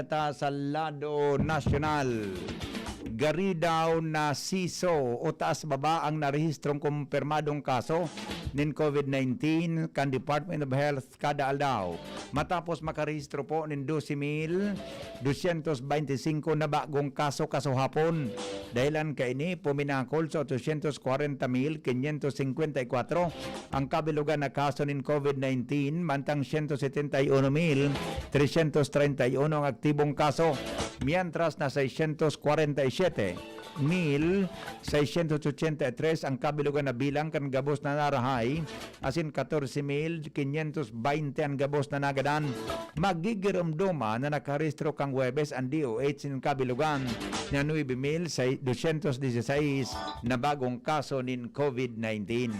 ta sa lado nasyonal. Gari daw na siso o taas baba ang narehistrong kumpirmadong kaso nin COVID-19 kan Department of Health kada aldaw. Matapos makarehistro po nin 12,225 na bagong kaso hapon. Dahilan kaini puminakol sa 840,554 ang kabilugan na kaso nin COVID-19 mantang 171,331 ang aktibong kaso. Mientras na 647,683 ang kabilugan na bilang kan gabos na narahay, asin 14,520 ang gabos na nagadan. Magigirumduma na nakarehistro kang Huwebes ang DOH ng kabilugan na 9,216 na bagong kaso nin COVID-19.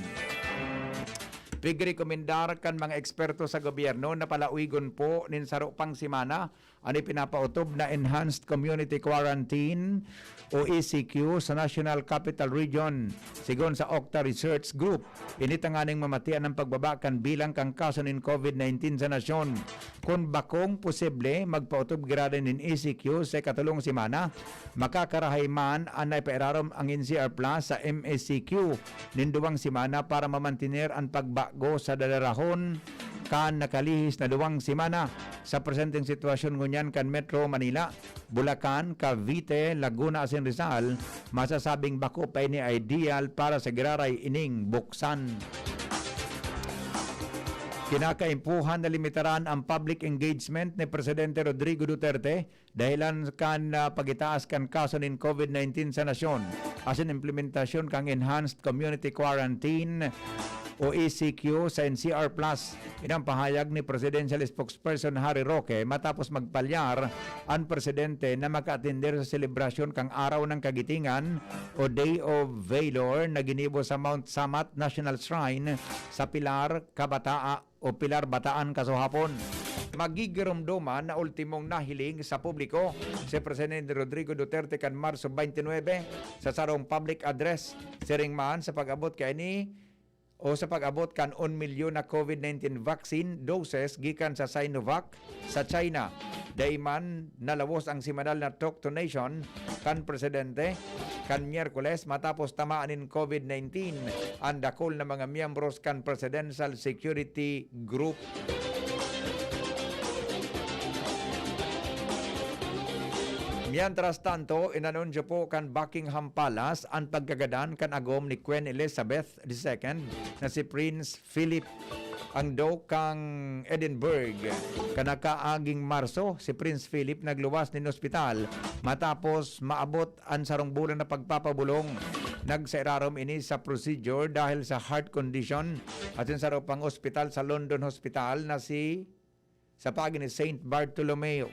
Pigrekomendar kan mga eksperto sa gobyerno na palauigon po nin saro pang simana ani pinapautob na Enhanced Community Quarantine o ECQ sa National Capital Region. Sigon sa Octa Research Group, initanganing mamatian ng pagbabakan bilang kang kaso nin COVID-19 sa nasyon. Kung bakong posible magpautob grade nin ECQ sa katulong simana, makakarahay man anay pairarom ang NCR Plus sa MSCQ nin duwang simana para mamantiner ang pagbago sa dalarahon kan nakalihis na duwang simana. Sa presenteng sitwasyon ngunyan kan Metro Manila, Bulacan, Cavite, Laguna, asin Rizal, masasabing bako pa ini ideal para sa giraray ining buksan. Kinakaimpuhan na limitaran ang public engagement ni Presidente Rodrigo Duterte dahilan kan pagitaas kan kaso nin COVID-19 sa nasyon. Asin implementasyon kang Enhanced Community Quarantine o ECQ sa NCR Plus. Inang pahayag ni Presidential Spokesperson Harry Roque matapos magpalyar ang presidente na maka-attender sa selebrasyon kang Araw ng Kagitingan o Day of Valor na ginibo sa Mount Samat National Shrine sa Pilar Bataan kasuhapon. Magigirumduman na ultimong nahiling sa publiko si Presidente Rodrigo Duterte kan Marso 29 sa sarong public address. Siringman sa pag-abot kay sa pag-abot kan 1 milyon na COVID-19 vaccine doses gikan sa Sinovac sa China. Dayman nalawos ang simanal na talk to nation kan presidente kan Miyerkules matapos tamaan in COVID-19 ang dakol na mga miyembros kan Presidential Security Group. Mientras tanto, inanunsyo po kan Buckingham Palace ang pagkagadan kan agom ni Queen Elizabeth II na si Prince Philip. Ang daw kang Edinburgh kanakaaging Marso, si Prince Philip nagluwas nin ospital matapos maabot ang sarong bulan na pagpapabulong. Nagsairarom ini sa procedure dahil sa heart condition at yung sarong pang ospital sa London Hospital na sa pagi ni St. Bartolomeo.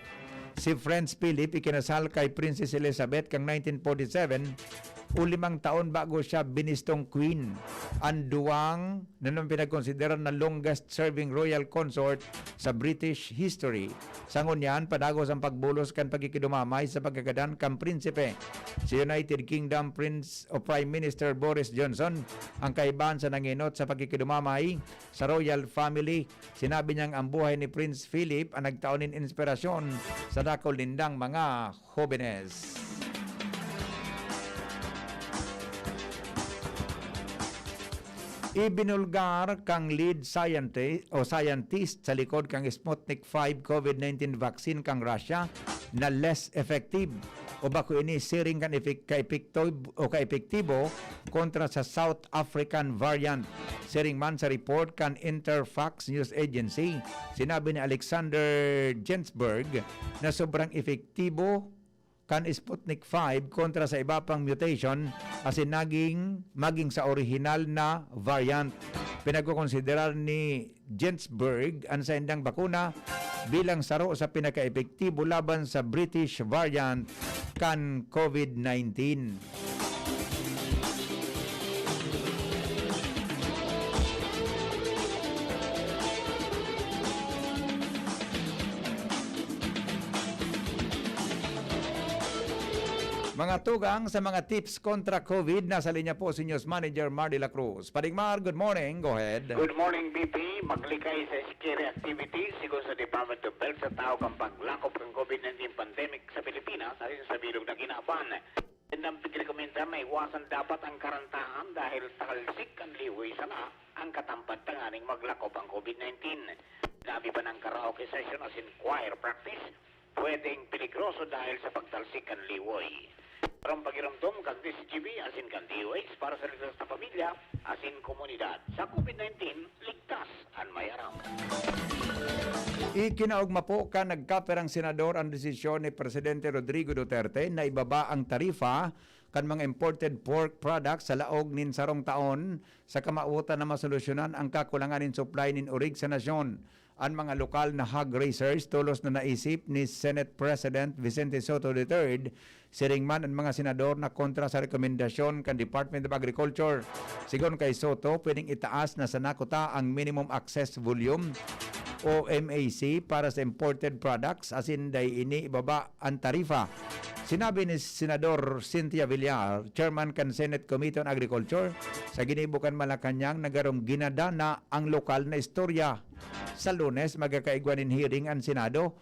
Si Prince Philip ikinasal kay Princess Elizabeth kang 1947 o 5 taon bago siya binistong queen. Ang duwang na pinagkonsideran na longest serving royal consort sa British history. Sa ngunyan, padagos ang pagbulos kan pagkikidumamay sa pagkagadan kang prinsipe. Si United Kingdom Prince o Prime Minister Boris Johnson ang kaibahan sa nanginot sa pagkikidumamay sa royal family. Sinabi niyang ang buhay ni Prince Philip ang nagtaonin inspirasyon sa dakol nindang mga jóvenes. Ibinulgar kang lead scientist sa likod kang Sputnik 5 COVID-19 vaccine kang Russia na less effective o bako ini siring kan kaepektibo kontra sa South African variant. Siring man sa report kan Interfax News Agency, sinabi ni Alexander Jensberg na sobrang efektibo kan Sputnik 5 kontra sa iba pang mutation asin maging sa original na variant. Pinagkukonsiderar ni Jensberg ang sa indang bakuna bilang saro sa pinaka-epektibo laban sa British variant kan COVID-19. Mga tugang sa mga tips kontra COVID, nasa linya po si News Manager Mar de la Cruz. Padigmar, good morning. Go ahead. Good morning, BP. Maglikay sa scary activities sigon sa Department of Health sa tao kang paglakop ng COVID-19 pandemic sa Pilipinas ayon sa bilog na kinaban. Ang pagrekomenda may iwasan dapat ang karantahan dahil takalsik ang liway sana ang katampad tanganing maglakop ang COVID-19. Labi pa ng karaoke session as in choir practice, pwedeng peligroso dahil sa pagtalsik ang liway. Parang pagiramdom kag DCGB as in kan DOH para sa ligtas na pamilya as in komunidad. Sa COVID-19, ligtas ang mayaram. Ikinaugma po ka nagkaperang senador ang desisyon ni Presidente Rodrigo Duterte na ibaba ang tarifa kan mga imported pork products sa laog nin sarong taon sa kamautan na masolusyonan ang kakulangan in supply nin urig sa nasyon. Ang mga lokal na hog raisers tulos na naisip ni Senate President Vicente Soto III siringman ang mga senador na kontra sa rekomendasyon kan Department of Agriculture. Sigon kay Soto, pwedeng itaas na sa nakuta ang minimum access volume o MAC para sa imported products as in day ini ibaba ang tarifa. Sinabi ni Senador Cynthia Villar, Chairman kan Senate Committee on Agriculture, sa Ginibukan Malacanang nagarong ginadana ang lokal na istorya. Sa Lunes, magkakaigwanin hearing ang Senado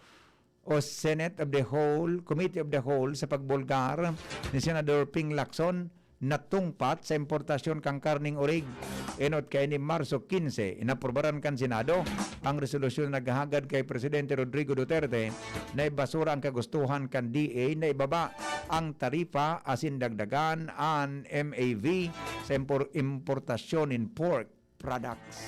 o Senate of the Whole, Committee of the Whole sa pagbulgar ni Senador Ping Lacson natungpat sa importasyon kang karning urig. Enot kay ni Marso 15, inaprobaran kan Senado ang resolusyon na naghahagad kay Presidente Rodrigo Duterte na ibasura ang kagustuhan kan DA na ibaba ang tarifa asin dagdagan ang MAV sa importasyon in pork products.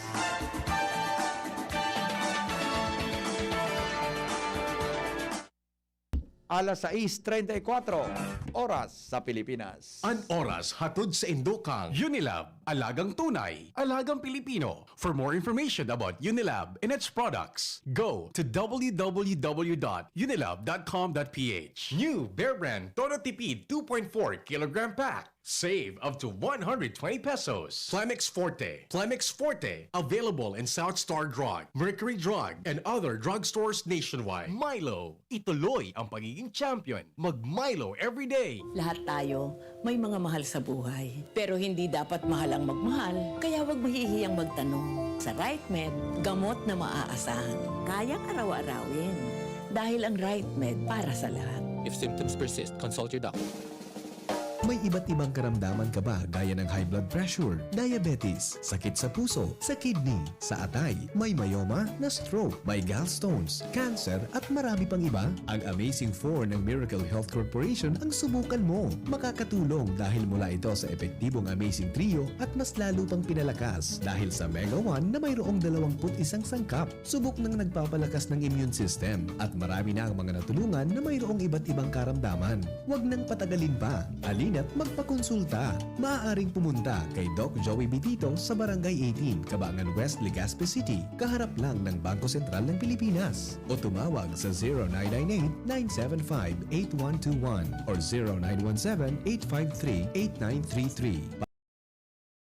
Alas 6:34 oras sa Pilipinas. An oras hatod sa Indokang Unilab, Alagang Tunay, Alagang Pilipino. For more information about Unilab and its products, go to www.unilab.com.ph. New Bear Brand Todo Tipid 2.4 kilogram pack. Save up to 120 pesos. Plemix Forte. Plemix Forte. Available in South Star Drug, Mercury Drug, and other drugstores nationwide. Milo. Ituloy ang pagiging champion. Mag-Milo every day. Lahat tayo may mga mahal sa buhay. Pero hindi dapat mahal ang magmahal. Kaya huwag mahihiyang magtanong. Sa RightMed, gamot na maaasahan. Kayang araw-arawin. Dahil ang RightMed para sa lahat. If symptoms persist, consult your doctor. May iba't ibang karamdaman ka ba gaya ng high blood pressure, diabetes, sakit sa puso, sa kidney, sa atay, may myoma, na stroke, may gallstones, cancer at marami pang iba? Ang Amazing 4 ng Miracle Health Corporation ang subukan mo. Makakatulong dahil mula ito sa epektibong Amazing Trio at mas lalo pang pinalakas dahil sa Mega 1 na mayroong 21 sangkap. Subok ng nagpapalakas ng immune system at marami na ang mga natulungan na mayroong iba't ibang karamdaman. Huwag nang patagalin pa. At magpakonsulta. Maaaring pumunta kay Doc Joey Bitito sa Barangay 18, Cabangan West, Legazpi City, kaharap lang ng Bangko Sentral ng Pilipinas. O tumawag sa 0998-975-8121 or 0917-853-8933.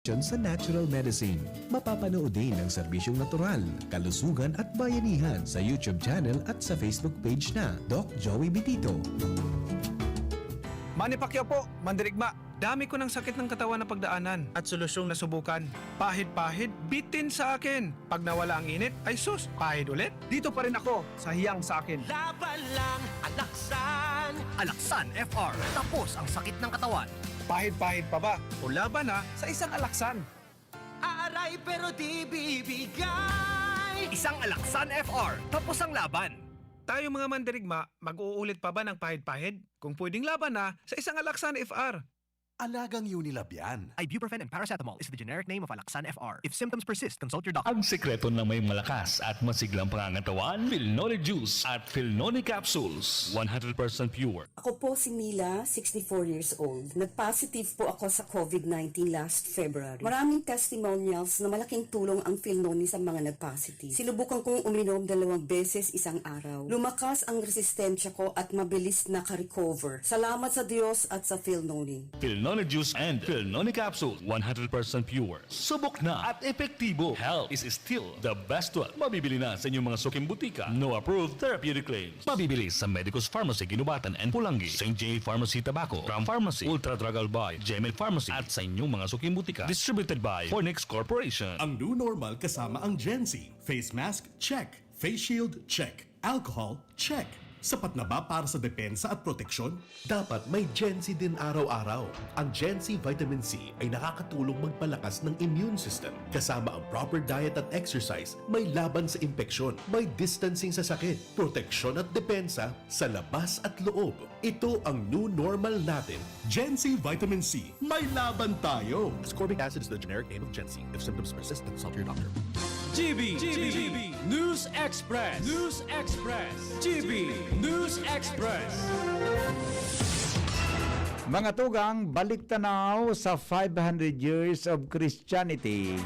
Sa natural medicine, mapapanood din ang serbisyong natural, kalusugan at bayanihan sa YouTube channel at sa Facebook page na Doc Joey Bitito. Manny Pacquiao po, mandirigma. Dami ko ng sakit ng katawan na pagdaanan at solusyong nasubukan. Pahid-pahid, bitin sa akin. Pag nawala ang init, ay sus, pahid ulit. Dito pa rin ako, sa hiyang sa akin. Laban lang, Alaksan! Alaksan FR. Tapos ang sakit ng katawan. Pahid-pahid pa ba? O laban na sa isang alaksan. Aaray pero di bibigay. Isang Alaksan FR. Tapos ang laban. Tayo mga mandirigma, mag-uulit pa ba ng pahid-pahid? Kung pwedeng laban na sa isang alaksan FR. Alagang Unilab yan. Ibuprofen and paracetamol is the generic name of Alaksan FR. If symptoms persist, consult your doctor. Ang sekreto ng may malakas at masiglang pangangatawan, Philnoni Juice at Philnoni Capsules. 100% pure. Ako po si Mila, 64 years old. Nag-positive po ako sa COVID-19 last February. Maraming testimonials na malaking tulong ang Philnoni sa mga nag-positive. Sinubukan kong uminom 2 beses isang araw. Lumakas ang resistensya ko at mabilis na ka-recover. Salamat sa Diyos at sa Philnoni. Philnoni Philnoni Juice and Philnoni Capsule. 100% pure. Subok na at epektibo. Health is still the best one. Mabibili na sa inyong mga suking butika. No approved therapeutic claims. Mabibili sa Medicus Pharmacy, Ginubatan and Pulangi, St. J. Pharmacy Tabaco, Ram Pharmacy, Ultra Drug Albay, Gemel Pharmacy at sa inyong mga suking butika. Distributed by Fornix Corporation. Ang new normal kasama ang Gen Z. Face mask, check. Face shield, check. Alcohol, check. Sapat na ba para sa depensa at proteksyon? Dapat may Gen Z din araw-araw. Ang Gen Z Vitamin C ay nakakatulong magpalakas ng immune system. Kasama ang proper diet at exercise, may laban sa impeksyon, may distancing sa sakit, proteksyon at depensa sa labas at loob. Ito ang new normal natin. Gen Z Vitamin C. May laban tayo! Ascorbic acid is the generic name of Gen Z. If symptoms persist, consult your doctor. GB News Express. News Express. GB News Express. Mga tugang, balik tanaw sa 500 years of Christianity.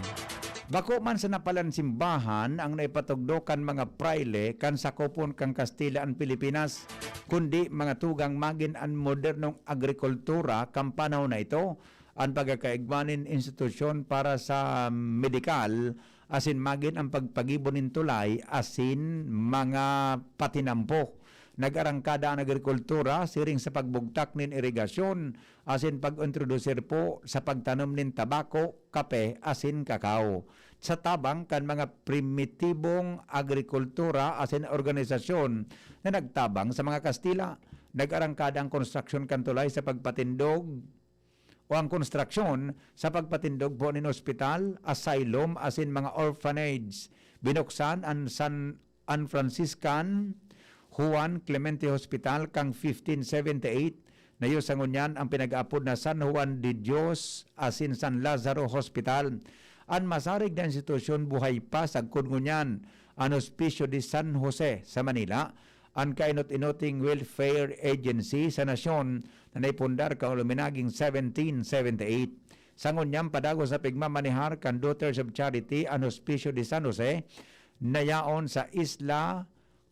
Bako man sa napalan simbahan ang naipatugdokan mga praile kan sakopon kang Kastila ang Pilipinas, kundi mga tugang magin ang modernong agrikultura kan panahon na ito, ang pagkakaigmanin institusyon para sa medikal, asin magin ang pagpagibonin tulay, asin mga patinampo. Nag-arangkada ang agrikultura, siring sa pagbugtak nin irigasyon, asin pag-introducer po sa pagtanom nin tabako, kape, asin kakao. Sa tabang kan mga primitibong agrikultura, asin organisasyon na nagtabang sa mga Kastila, nag-arangkada ang konstruksyon kan tulay sa pagpatindog, o ang konstruksyon sa pagpatindog po ng ospital, asylum, asin mga orphanage. Binuksan ang San Franciscan Juan Clemente Hospital kang 1578 na sa ngunyan ang pinag-aapod na San Juan de Dios asin San Lazaro Hospital. Ang masarig na institusyon buhay pa sa ngunyan ang Hospicio de San Jose sa Manila, ang kainot-inoting welfare agency sa nasyon na naipundar kauluminaging 1778. Sa ngunyang padago sa pigmamanihar kan Daughters of Charity ang Hospicio de San Jose, nayaon sa Isla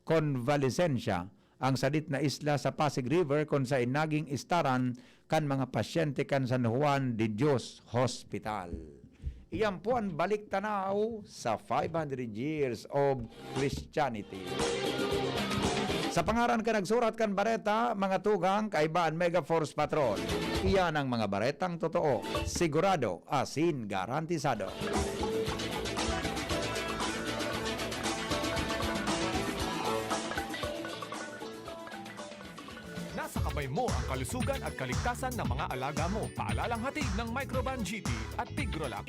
Convalescencia, ang sadit na isla sa Pasig River kung sa inaging istaran kan mga pasyente kan San Juan de Dios Hospital. Iyan po ang balik tanaw sa 500 years of Christianity. Sa pangaran ka nagsurat kan bareta, mga tugang, kaibaan Mega Force Patrol. Iyan ang mga baretang totoo, sigurado, asin garantisado. Nasa kamay mo ang kalusugan at kaligtasan ng mga alaga mo. Paalalang hatid ng Microban GT at Tigrolac.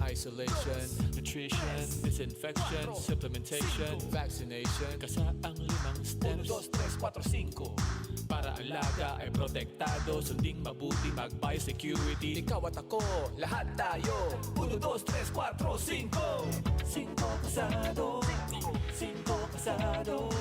Isolation, nutrition, disinfection, supplementation, vaccination. Kasa ang 5 steps. 1, 2, 3, 4, 5. Para alaga ay protektado, sunding mabuti mag-biosecurity. Ikaw at ako, lahat tayo. 1, 2, 3, 4, 5. 5 kasado. 5 kasado.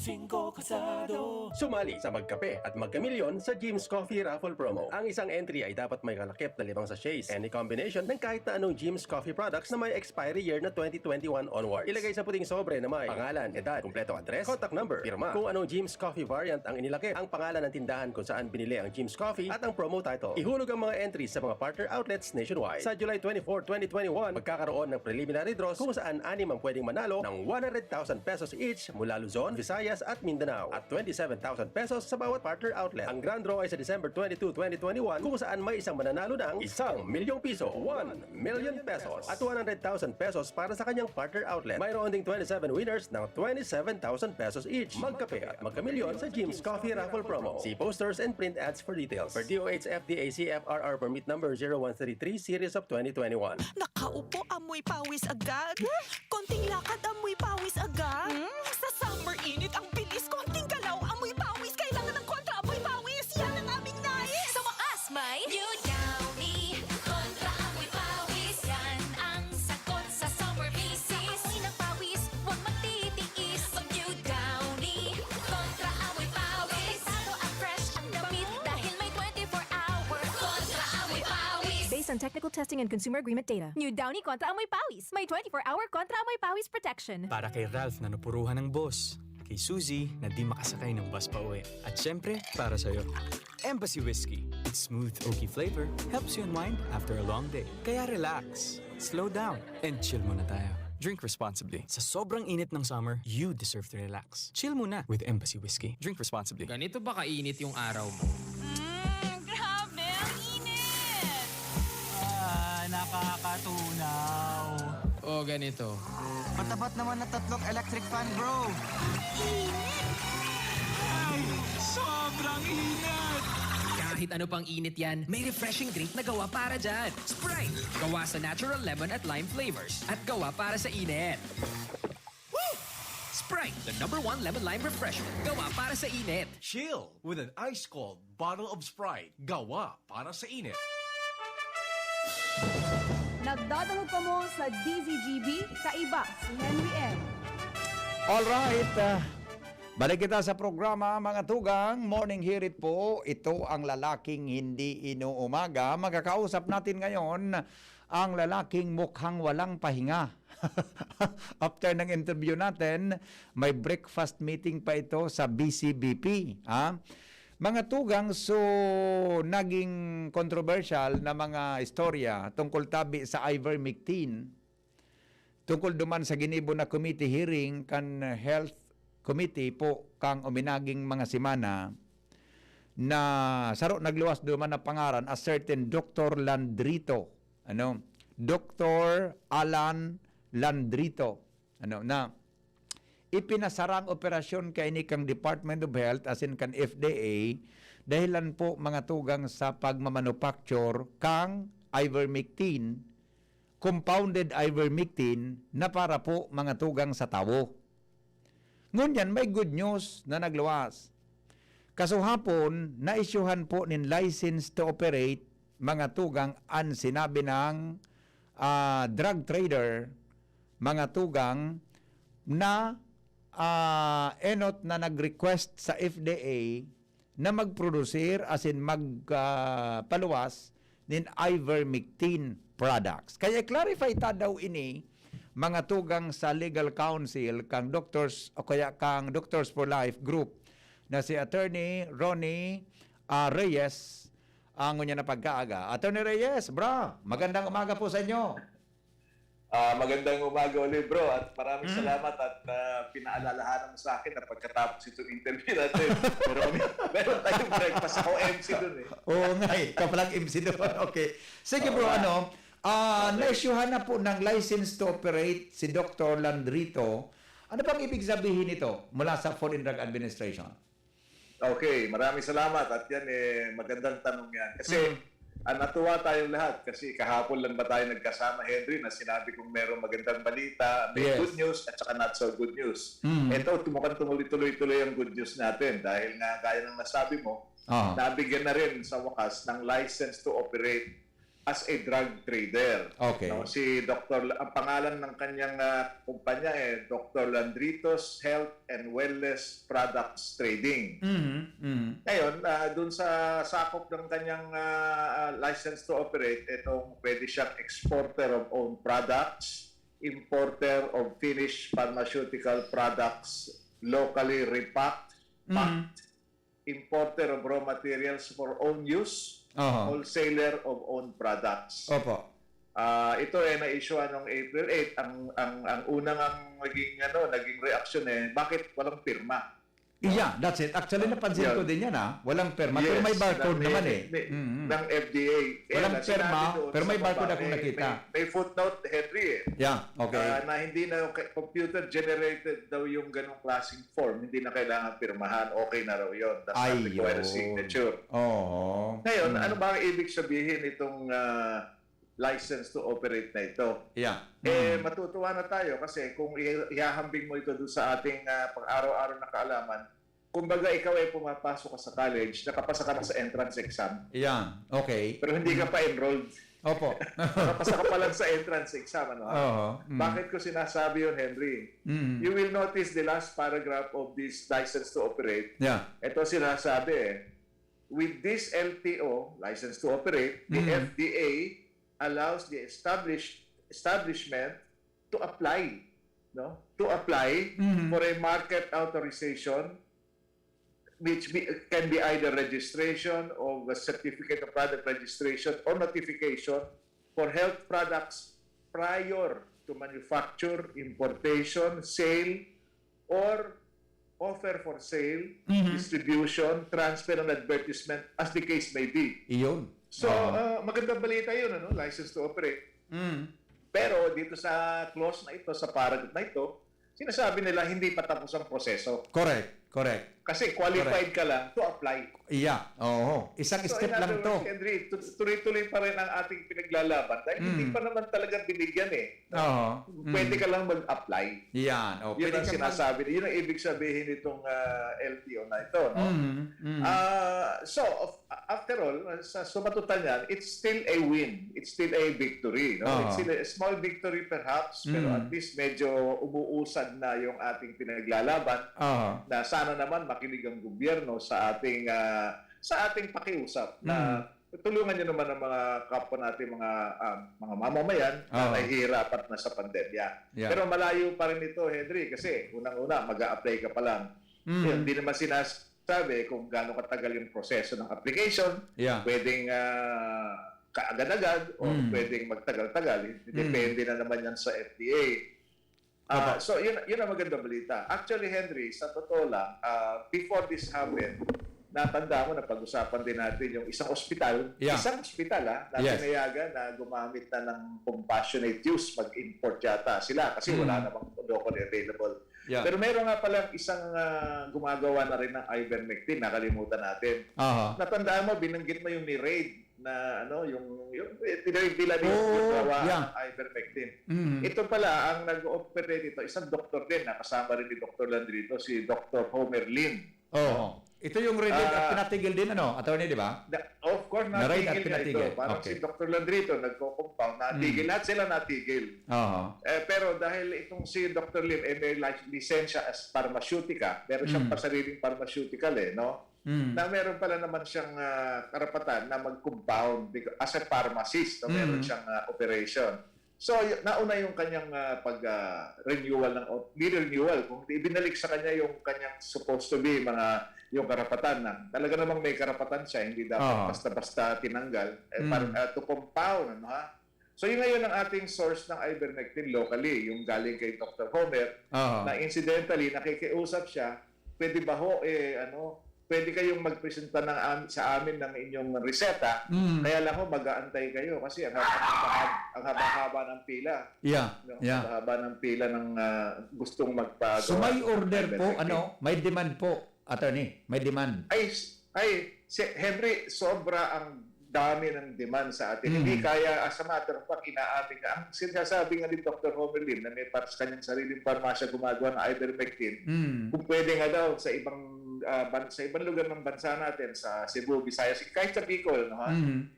5 kasado. Sumali sa magkape at magkamilyon sa Jim's Coffee Raffle Promo. Ang isang entry ay dapat may kalakip na 5 sachets. Any combination ng kahit na anong Jim's Coffee products na may expiry year na 2021 onwards. Ilagay sa puting sobre na may pangalan, edad, kumpletong address, contact number, firma, kung anong Jim's Coffee variant ang inilakip, ang pangalan ng tindahan kung saan binili ang Jim's Coffee at ang promo title. Ihulog ang mga entries sa mga partner outlets nationwide. Sa July 24, 2021, magkakaroon ng preliminary draws kung saan 6 ang pwedeng manalo ng 100,000 pesos each mula Luzon, Visayas at Mindanao at 27,000 pesos sa bawat partner outlet. Ang grand draw ay sa December 22, 2021 kung saan may isang mananalo ng 1 milyong piso, 1 million pesos at 100,000 pesos para sa kanyang partner outlet. Mayroon ding 27 winners ng 27,000 pesos each. Magkape at magkamilyon sa Jim's Coffee Raffle Promo. See posters and print ads for details. Per DOH FDA CFRR permit number 0133 series of 2021. Nakaupo, amoy pawis agad. Konting lakad, amoy pawis agad. Sa summer init, ang bilis. Konting galaw, amoy pawis. Kailangan ng kontra, amoy pawis. Yan ang aming nais. Sa wakas, may New Downy kontra amoy pawis. Yan ang sagot sa summer bisis. Amoy ng pawis, huwag magtitiis. Mag New Downy kontra amoy pawis. Pasado at fresh ang damit dahil may 24-hour kontra amoy pawis. Based on technical testing and consumer agreement data. New Downy kontra amoy pawis. May 24-hour kontra amoy pawis protection. Para kay Ralph na napuruhan ng boss. Kay Suzy na di makasakay ng bus pa uwi. At syempre, para sa'yo, Embassy Whiskey. Its smooth, oaky flavor helps you unwind after a long day. Kaya relax, slow down, and chill muna tayo. Drink responsibly. Sa sobrang init ng summer, you deserve to relax. Chill muna with Embassy Whiskey. Drink responsibly. Ganito ba kainit yung araw mo? Grabe, ang init! Nakakatunaw. O ganito. Matapat naman na 3 electric fan, bro. Sobrang init! Kahit ano pang init yan, may refreshing drink na gawa para dyan. Sprite! Gawa sa natural lemon at lime flavors at gawa para sa init. Woo! Sprite, the #1 lemon-lime refresher. Gawa para sa init. Chill with an ice-cold bottle of Sprite. Gawa para sa init. Nagdadalo pa mo sa DZGB, kaiba si Henry M. Alright, balik kita sa programa mga tugang. Morning Hirit po. Ito ang lalaking hindi inuumaga. Magkakausap natin ngayon ang lalaking mukhang walang pahinga. After ng interview natin, may breakfast meeting pa ito sa BCBP. Mga tugang, so naging controversial na mga istorya tungkol tabi sa ivermectin. Tungkol duman sa ginibo na committee hearing kan Health Committee po kang uminaging mga simana na saro nagluwas duman na pangaran a certain Dr. Landrito. Dr. Alan Landrito. Na ipinasarang operasyon kay ni kang Department of Health as in kan FDA dahilan po mga tugang sa pagmamanufacture kang ivermectin, compounded ivermectin na para po mga tugang sa tawo. Ngunyan may good news na nagluwas. Kasuhapon, naisyuhan po nin license to operate mga tugang ang sinabi ng drug trader, mga tugang na enot na nag-request sa FDA na mag-producer as in magpaluwas nin ivermectin products. Kaya clarify ta daw ini mga tugang sa legal counsel kang doctors o kaya kang Doctors for Life group na si Attorney Ronnie Reyes ang unya na pagkaaga. Attorney Reyes, bro, magandang umaga po sa inyo. Magandang umaga ulit, bro, at maraming salamat at pinaalalahanan mo sa akin na pagkatapos itong interview natin. Meron tayong breakfast. Ako MC dun eh. Oo nga eh, kapalang MC dun. Okay. Sige bro, na-issuehan na po ng license to operate si Dr. Landrito. Ano bang ibig sabihin nito mula sa Food and Drug Administration? Okay, maraming salamat at yan magandang tanong yan. Kasi natuwa tayong lahat kasi kahapon lang ba tayo nagkasama, Henry, na sinabi kong merong magandang balita, may good news at saka not so good news. Ito, mukhang tuloy-tuloy ang good news natin dahil nga gaya ng nasabi mo, nabigyan na rin sa wakas ng license to operate as a drug trader. Okay. Si Dr. ang pangalan ng kanyang kumpanya Dr. Landritos Health and Wellness Products Trading. Ngayon, dun sa sakop ng kanyang license to operate, itong pwede siyang exporter of own products, importer of finished pharmaceutical products locally repacked, importer of raw materials for own use, wholesaler of own products. Opo. Ito na-issuean noong April 8. Ang unang naging reaction bakit walang pirma? Yeah, that's it. Actually, napansin ko din yan walang perma. Pero may barcode naman ng FDA. Walang perma, pero may barcode akong nakita. May footnote, Henry Yeah, okay. na hindi na computer-generated daw yung ganong klaseng form. Hindi na kailangan pirmahan. Okay na raw yun. Does not require signature. Ngayon, ano ba ang ibig sabihin itong license to operate na ito? Yeah. Matutuwa na tayo kasi kung ihahambing mo ito doon sa ating pang-araw-araw na kaalaman, kumbaga ikaw ay pumapasok ka sa college, nakapasa ka na sa entrance exam. Yeah, okay. Pero hindi ka pa enrolled. Opo. Nakapasa ka pa lang sa entrance exam. Bakit ko sinasabi yun, Henry? You will notice the last paragraph of this license to operate. Yeah. Ito sinasabi with this LTO, license to operate, the FDA allows the establishment to apply for a market authorization can be either registration of a certificate of product registration or notification for health products prior to manufacture, importation, sale, or offer for sale, distribution, transfer, and advertisement as the case may be. Iyon. So, magandang balita yun, ano? License to operate. Pero dito sa clause na ito, sa paragraph na ito, sinasabi nila hindi pa tapos ang proseso. Correct. Kasi qualified ka lang to apply. Iya. Oo. Isang So, step in lang other to. words, Henry, tuloy-tuloy pa rin ang ating pinaglalaban dahil hindi pa naman talaga binigyan eh. Oo. Pwede ka lang mag-apply. Yan. Yun Pwede ang ka sinasabi. Yun ang ibig sabihin nitong LTO na ito. No? So, after all, sa sumatutan yan, it's still a win. It's still a victory. No? It's still a small victory perhaps, pero at least medyo umuusad na yung ating pinaglalaban na sana naman makinig ang gobyerno sa ating pakiusap na tulungan niyo naman ang mga kapwa natin, mga mamamayan na nahihirapan na sa pandemya. Yeah. Pero malayo pa rin ito, Henry, kasi unang-una, mag-a-apply ka pa lang. Hindi naman sinasabi kung gaano katagal yung proseso ng application. Yeah. Pwedeng kaagad-agad o pwedeng magtagal-tagal. Depende na naman yan sa FDA. So, yun ang magandang balita. Actually, Henry, sa totoo lang, before this happened, natanda mo na pag-usapan din natin yung isang ospital, na pinayagan na gumamit na ng compassionate use, mag-import yata sila kasi wala namang locally available. Yeah. Pero meron nga palang isang gumagawa na rin ng ivermectin, nakalimutan natin. Natandaan mo, binanggit mo yung ni-raid na yung pinagbilan yung gawa ng ivermectin. Ito pala, ang nag-operate ito, isang doktor din, nakasama rin ni Dr. Landry ito, si Dr. Homer Lin. Ito yung raid at pinatigil din, attorney, di ba? Of course, natigil na ito. Parang si Dr. Landry ito, nagko-compound, natigil. Lahat sila natigil. Pero dahil itong si Dr. Lin, may lisensya as pharmaceutica, meron siyang pasariling pharmaceutical, no? Na meron pala naman siyang karapatan na mag-compound as a pharmacist, no? Meron siyang operation. So, nauna yung kanyang pag-renewal kung ibinalik sa kanya yung kanyang supposed to be yung karapatan na talaga namang may karapatan siya, hindi dapat basta-basta tinanggal to compound, So, yun ngayon ang ating source ng ivermectin locally, yung galing kay Dr. Homer, na incidentally, nakikiusap siya, pwede ba pwede kayong magpresenta sa amin ng inyong reseta, kaya lang mag-aantay kayo kasi ang haba-haba ng pila. Ang haba ng pila ng gustong magpagawa. So may order po, may demand po, attorney, may demand. Henry, sobra ang dami ng demand sa atin. Hindi kaya, as a matter of fact, inaamin na. Ang sinasabi nga ni Dr. Homer Lim na may kanyang sariling parmasya gumagawa ng ivermectin, kung pwede nga daw sa ibang lugar ng bansa natin, sa Cebu, Visayas, kahit sa Bicol,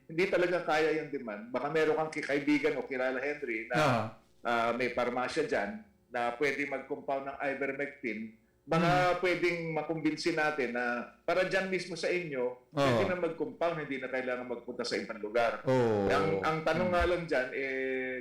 hindi talaga kaya yung demand. Baka meron kang kaibigan o kilala, Henry, na may parmasya dyan na pwede mag-compound ng ivermectin. Baka pwedeng makumbinsin natin na para dyan mismo sa inyo, pwede na mag-compound, hindi na kailangan magpunta sa ibang lugar. Ang tanong nga lang dyan,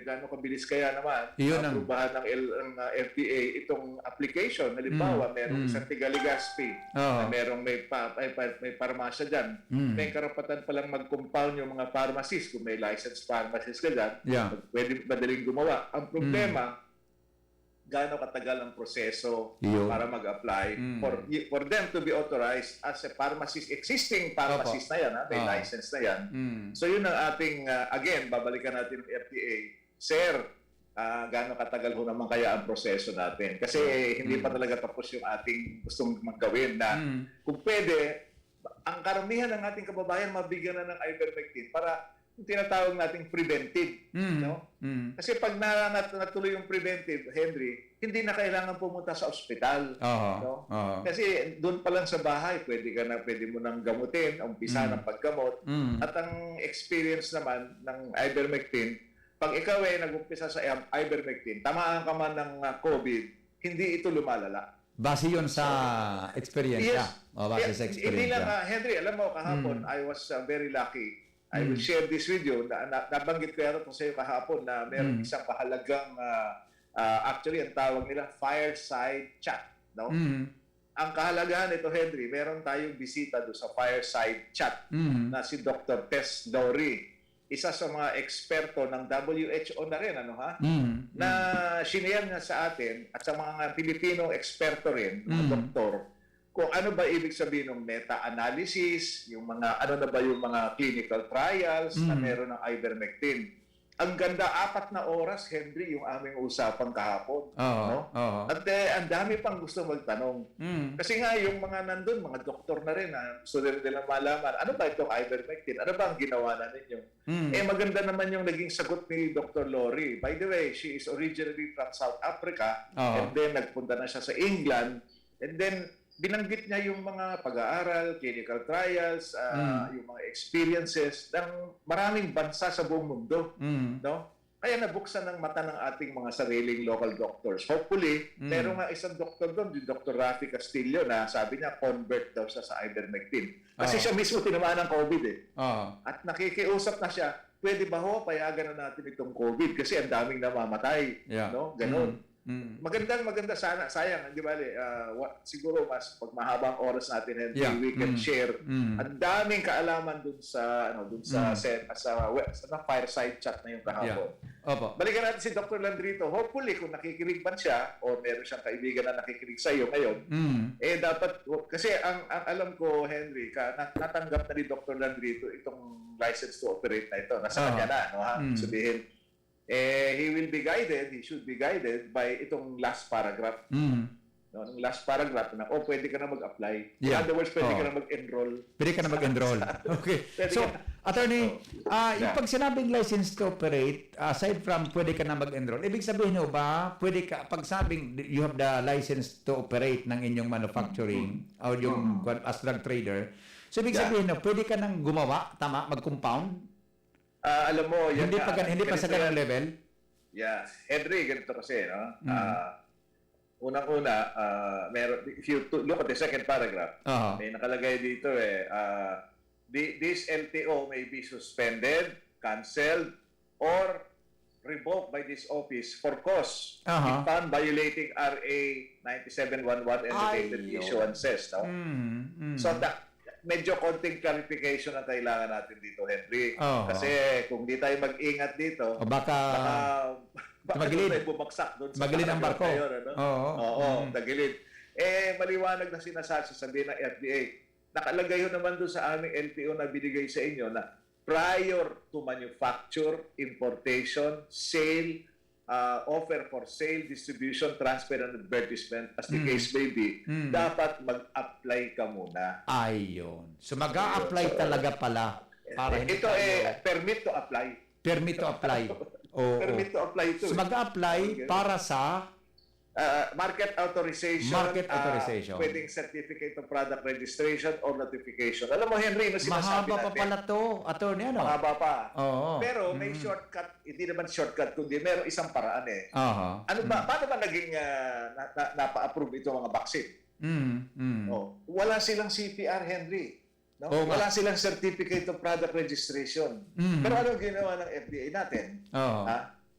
gaano kabilis kaya naman aprubahan ng FDA itong application. Halimbawa, merong isang Tiga-Legazpi na merong may parmasya dyan. May karapatan palang mag-compound yung mga pharmacists. Kung may licensed pharmacist ka dyan, pwede madaling gumawa. Ang problema, gaano katagal ang proseso para mag-apply for them to be authorized as a pharmacist, existing pharmacist na yan, may license na yan. So yun ang ating, again, babalikan natin ng FDA. Sir, gaano katagal ho naman kaya ang proseso natin? Kasi hindi pa talaga tapos yung ating gustong magawin na kung pwede, ang karamihan ng ating kababayan mabigyan na ng ivermectin para yung tinatawag nating preventive. Kasi pag natuloy yung preventive, Henry, hindi na kailangan pumunta sa ospital. Kasi doon pa lang sa bahay, pwede mo nang gamutin, umpisa ng paggamot. At ang experience naman ng ivermectin, pag ikaw ay nag-umpisa sa ivermectin, tamaan ka man ng COVID, hindi ito lumalala. Base yun sa experience. Base sa experience. Hindi lang, Henry, alam mo, kahapon, I was very lucky. I will share this with you. Nabanggit ko yan sa iyo kahapon na meron isang mahalagang, actually, ang tawag nila, fireside chat. No? ang kahalagahan nito, Henry, meron tayong bisita doon sa fireside chat na si Dr. Tess Lowry. Isa sa mga eksperto ng WHO na rin, na siniyar niya sa atin at sa mga Pilipinong eksperto rin, mga doktor, kung ano ba ibig sabihin ng meta-analysis, yung mga, ano na ba yung mga clinical trials na meron ng ivermectin. Ang ganda, 4 na oras, Henry, yung aming usapang kahapon. At ang dami pang gusto magtanong. Kasi nga, yung mga nandun, mga doktor na rin, gusto rin nilang malaman, ano ba itong ivermectin? Ano ba ang ginawa na ninyo? Maganda naman yung naging sagot ni Dr. Lowry. By the way, she is originally from South Africa, and then nagpunta na siya sa England, and then binanggit niya yung mga pag-aaral, clinical trials, yung mga experiences ng maraming bansa sa buong mundo. No? Kaya nabuksan ng mata ng ating mga sariling local doctors. Hopefully, meron nga isang doktor doon, yung Dr. Rafi Castillo, na sabi niya, convert daw siya sa ivermectin. Kasi siya mismo tinamaan ng COVID At nakikiusap na siya, pwede ba payagan na natin itong COVID? Kasi ang daming namamatay. No? Ganon. Maganda sana, sayang, di ba? Siguro mas pag mahabang oras natin we can share. Ang daming kaalaman dun sa fireside chat na yung kahapon. Balikan natin si Dr. Landrito. Hopefully, kung nakikinig man siya o meron siyang kaibigan na nakikinig sa iyo ngayon, dapat, kasi ang alam ko, Henry, natanggap na ni Dr. Landrito itong license to operate na ito. Nasa kanya na, no, ha? Sabihin, he should be guided by itong last paragraph. No, yung last paragraph na, pwede ka na mag-apply. In other words, pwede ka na mag-enroll. Pwede ka na mag-enroll. Okay. So, attorney, yung pag sinabing license to operate, aside from pwede ka na mag-enroll, ibig sabihin ba, pwede ka, pag sabing you have the license to operate ng inyong manufacturing o yung as drug trader, so ibig sabihin pwede ka nang gumawa, mag-compound? Alam mo, hindi pa sa ganung level? Yeah. Henry, ganito kasi, no? Unang-una, if you look at the second paragraph, may nakalagay dito this LTO may be suspended, cancelled, or revoked by this office for cause if found violating RA 9711 and related issuances. No? So, medyo konting clarification na kailangan natin dito, Henry. Kasi kung di tayo mag-ingat dito, baka tayo bumagsak doon sa magilid ang barko. Tagilid. Maliwanag na sabihin ng FDA. Nakalagay naman doon sa aming LTO na binigay sa inyo na prior to manufacture, importation, sale, offer for sale, distribution, transfer, and advertisement, as the case may be, dapat mag-apply ka muna. Ayun. So mag-a-apply talaga pala. Para ito permit to apply. Permit to apply. Permit to apply ito. So mag-a-apply para sa market authorization. Market authorization. Pwedeng certificate of product registration or notification. Alam mo, Henry, no, sinasabi mahaba pa pala to, attorney, ano? Mahaba pa. Pero may shortcut, hindi naman shortcut, kundi meron isang paraan paano ba naging napa-approve ito mga vaccine? Wala silang CPR, Henry. No? Wala silang certificate of product registration. Pero ano ginawa ng FDA natin?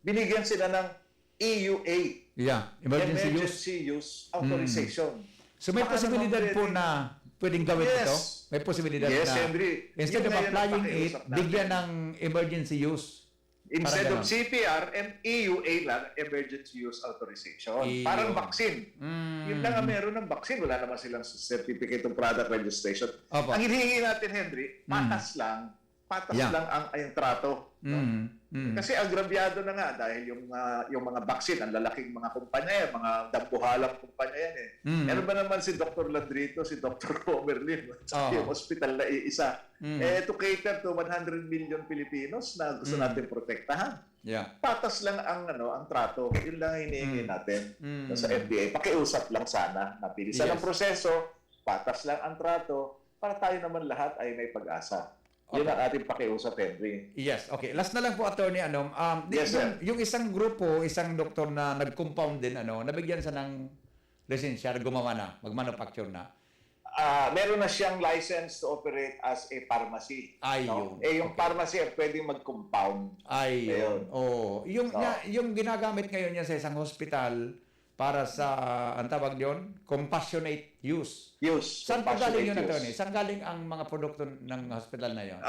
Binigyan sila ng EUA. Emergency Use Authorization. So may posibilidad po na pwedeng gawin ito? May posibilidad na Henry. Instead of applying it, bigyan ng emergency use. Instead of CPR and EUA lang, Emergency Use Authorization. Parang vaccine. Yun lang ang meron ng vaccine. Wala naman silang certificate of product registration. Ang hinihingi natin, Henry, patas lang ang trato. Kasi agrabyado na nga dahil yung mga vaccine, ang lalaking mga kumpanya yan, mga dambuhalang kumpanya yan Meron ba naman si Dr. Landrito, si Dr. Comerlin, yung hospital na iisa, to cater to 100 million Filipinos na gusto natin protektahan. Patas lang ang trato. Yun lang ang hinihingi natin sa FDA. Pakiusap lang sana, napilisan ang proseso, patas lang ang trato, para tayo naman lahat ay may pag-asa. Yun ang ating pakiusap, Henry. Yes, okay. Last na lang po, attorney, yung isang grupo, isang doktor na nag-compound din, nabigyan siya ng lisensya, gumawa na, mag-manufacture na. Meron na siyang license to operate as a pharmacy. Ayun. Yung pharmacy ay pwedeng mag-compound. Ayun. Yung ginagamit ngayon niya sa isang hospital, para sa, ang tawag yun, compassionate use. Saan po compassionate galing yun, use. attorney? Saan galing ang mga produkto ng hospital na yun?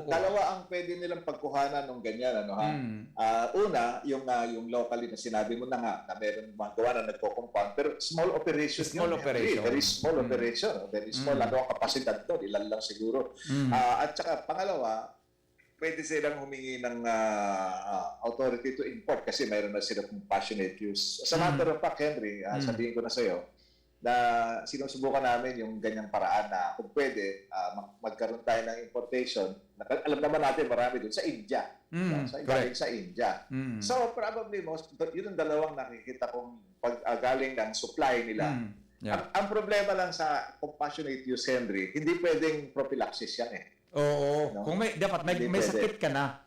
Dalawa ang pwede nilang pagkuhanan ng ganyan, ano ha? Una, yung locally na sinabi mo na nga na meron mga gawa na nagko-compound, pero small operation Small yun. operation. Very small operation. Very small. Ano ang kapasidad to? Ilan lang siguro. At saka pangalawa, pwede silang humingi ng authority to import kasi mayroon na sila compassionate use. As a matter of fact, Henry, sabihin ko na sa'yo, na sinusubukan namin yung ganyang paraan na kung pwede, magkaroon tayo ng importation. Alam naman natin marami doon sa India. Galing sa India. So probably yun ang dalawang nakikita kong galing ng supply nila. Ang problema lang sa compassionate use, Henry, hindi pwedeng prophylaxis yan eh. Oo. No? Kung dapat may sakit ka na.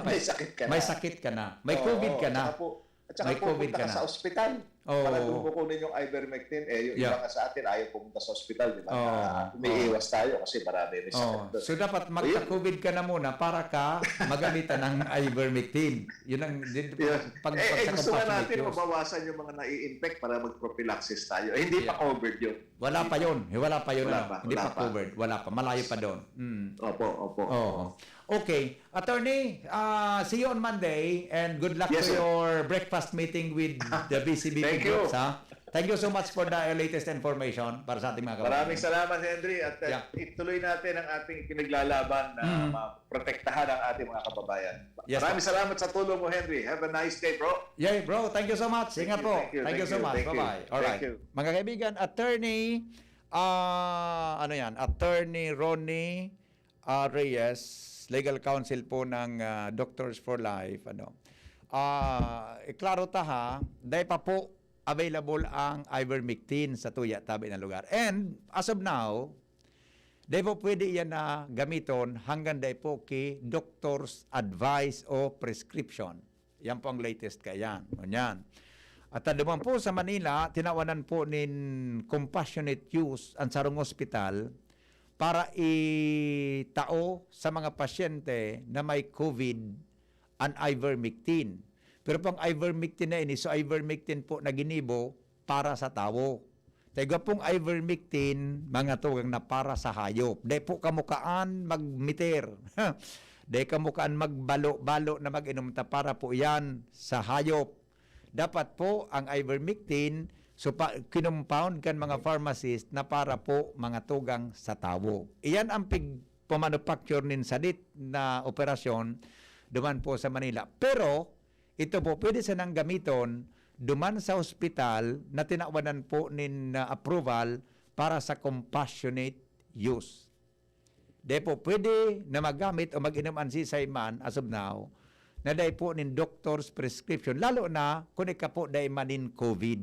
May sakit ka na. May sakit ka na. May COVID ka na. At saka may COVID pupunta ka sa ospital. Para kukunin yung ivermectin. Yung iba nga sa atin, ayaw pumunta sa ospital. Diba? Umiiwas tayo kasi marami may sakit doon. So dapat magka-COVID ka na muna para ka magamitan ng ivermectin. Yun ang gusto na natin mabawasan yung mga nai-infect para mag-prophylaxis tayo. Hindi pa covered yun. Wala pa yun. Hindi pa covered. Wala pa. Malayo pa doon. Opo. Okay. Attorney, see you on Monday and good luck to your breakfast meeting with the BCBP groups. Thank you so much for the latest information para sa ating mga kababayan. Maraming salamat, Henry. At ituloy natin ang ating pinaglalaban na maprotektahan ang ating mga kababayan. Maraming salamat sa tulong mo, Henry. Have a nice day, bro. Yeah, bro. Thank you so much. Ingat po. Thank you so much. Thank you. Bye-bye. Alright. Mga kaibigan, Attorney Attorney Ronnie Reyes, Legal Counsel po ng Doctors for Life. Klaro ta ha, dahil pa po available ang ivermectin sa tuya tabi na lugar. And as of now, dahil po pwede yan na gamiton hanggang dahil po kay doctor's advice o prescription. Yan po ang latest kayan. Ganyan. At naman po sa Manila, tinawanan po nin compassionate use ang sarong hospital para itao sa mga pasyente na may COVID ang ivermectin. Pero pang ivermectin na ini, so ivermectin po na ginibo para sa tao. Tega pong ivermectin, mga tugang na para sa hayop. Dahil po kamukaan magmiter. Dahil kamukaan magbalo-balo na mag-inom ta para po yan sa hayop. Dapat po ang ivermectin, so kinumpound kan mga pharmacist na para po mga tugang sa tao. Iyan ang pumanufacture nin sadit na operasyon duman po sa Manila. Pero ito po pwede sa nang gamiton duman sa ospital na tinawanan po nin approval para sa compassionate use. Dahil po pwede na magamit o mag-inom ang sisayman as of now na dahil po nin doctor's prescription. Lalo na kung ika po dahil manin COVID.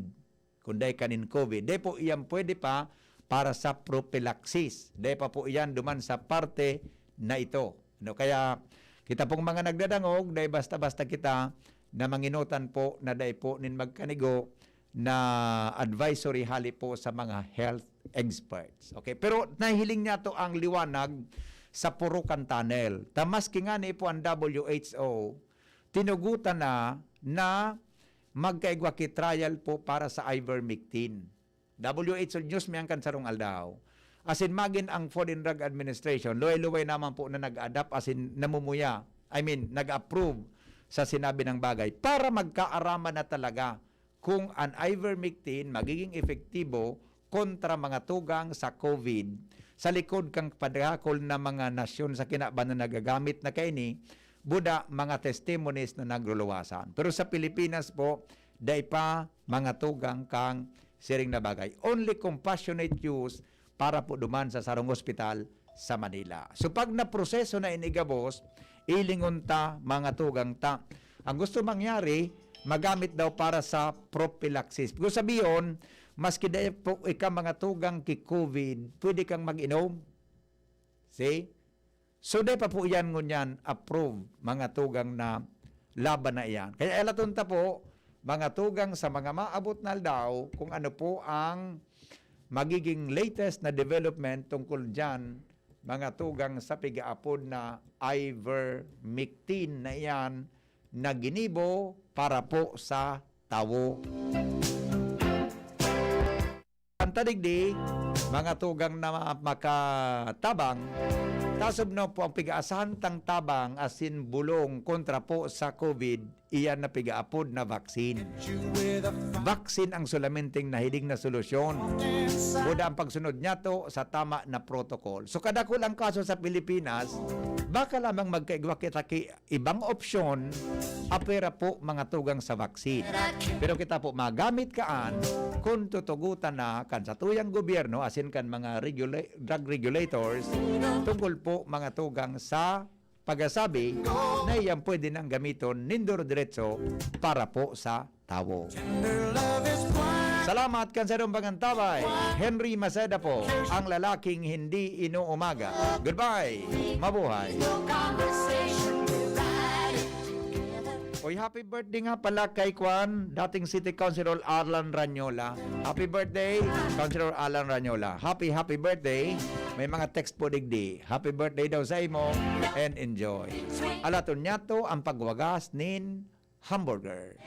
Kung dahil kanin COVID. Dahil po iyan pwede pa para sa prophylaxis. Dahil pa po iyan duman sa parte na ito. Kaya kita pong mga nagdadangog, dahil basta-basta kita na manginutan po na dahil po nin magkanigo na advisory hali po sa mga health experts. Okay? Pero nahiling niya to ang liwanag sa Purukan Tunnel. Tamaski nga ni po ang WHO, tinugutan na magkaigwa ki trial po para sa ivermectin. WHO news may ang kansarong aldaw. Asin magin ang Food and Drug Administration, luway-luway naman po na nag-adapt, asin namumuya, nag-approve sa sinabi ng bagay para magkaaraman na talaga kung ang ivermectin magiging efektibo kontra mga tugang sa COVID sa likod kang padakol na mga nasyon sa kinaban na nagagamit na kaini, buda mga testimonies na nagluluwasan. Pero sa Pilipinas po, dahil pa mga tugang kang siring na bagay. Only compassionate use para po duman sa sarong hospital sa Manila. So pag naproseso na inigabos, ilingon ta mga tugang ta. Ang gusto mangyari, magamit daw para sa prophylaxis. Kung sabihin, maski dahil po ika mga tugang ki COVID, pwede kang mag-inom. See? So, dahil pa po yan ngunyan approve mga tugang na laban na iyan. Kaya elatunta po, mga tugang sa mga maabot na daw kung ano po ang magiging latest na development tungkol dyan, mga tugang sa pigaapod na ivermectin na iyan na ginibo para po sa tao. Tadigdi, mga tugang na makatabang, tasob na po ang pigaasahan tang tabang asin bulong kontra po sa COVID, iyan na pigaapod na vaksin. Vaksin ang sulamenting nahiling na solusyon. Buda ang pagsunod niya to sa tama na protocol. So kada kulang kaso sa Pilipinas, baka lamang magkaigwa kita ibang opsyon apera po mga tugang sa vaksin. Pero kita po magamit kaan kung tutugutan na kan sa tuyang gobyerno asin kan mga drug regulators tungkol po mga tugang sa pagsasabi na iyan pwede nang gamiton nindor diretso para po sa tawo. Salamat kanserong pangantabay. Henry Maceda po, ang lalaking hindi inuumaga. Goodbye. Mabuhay. Oy, happy birthday nga pala kay Kwan, dating City Councilor Arlan Ranyola. Happy birthday, Councilor Arlan Ranyola. Happy birthday. May mga text po digdi. Happy birthday daw sa imo and enjoy. Alaton niya to ang pagwagas nin hamburger.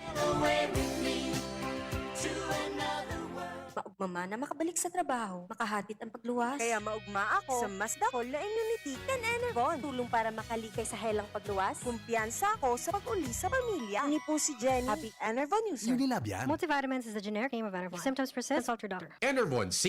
Maugma na makabalik sa trabaho, makahatid ang pagluwas. Kaya maugma ako sa Mazda Cola Immunity and Enervon. Tulong para makalikay sa helang pagluwas. Kumpiyansa ako sa pag-uli sa pamilya. Ni po si Jenny, happy Enervon user. Unilabian. Multivitamins is the generic name of Enervon. If symptoms persist, consult your doctor. Enervon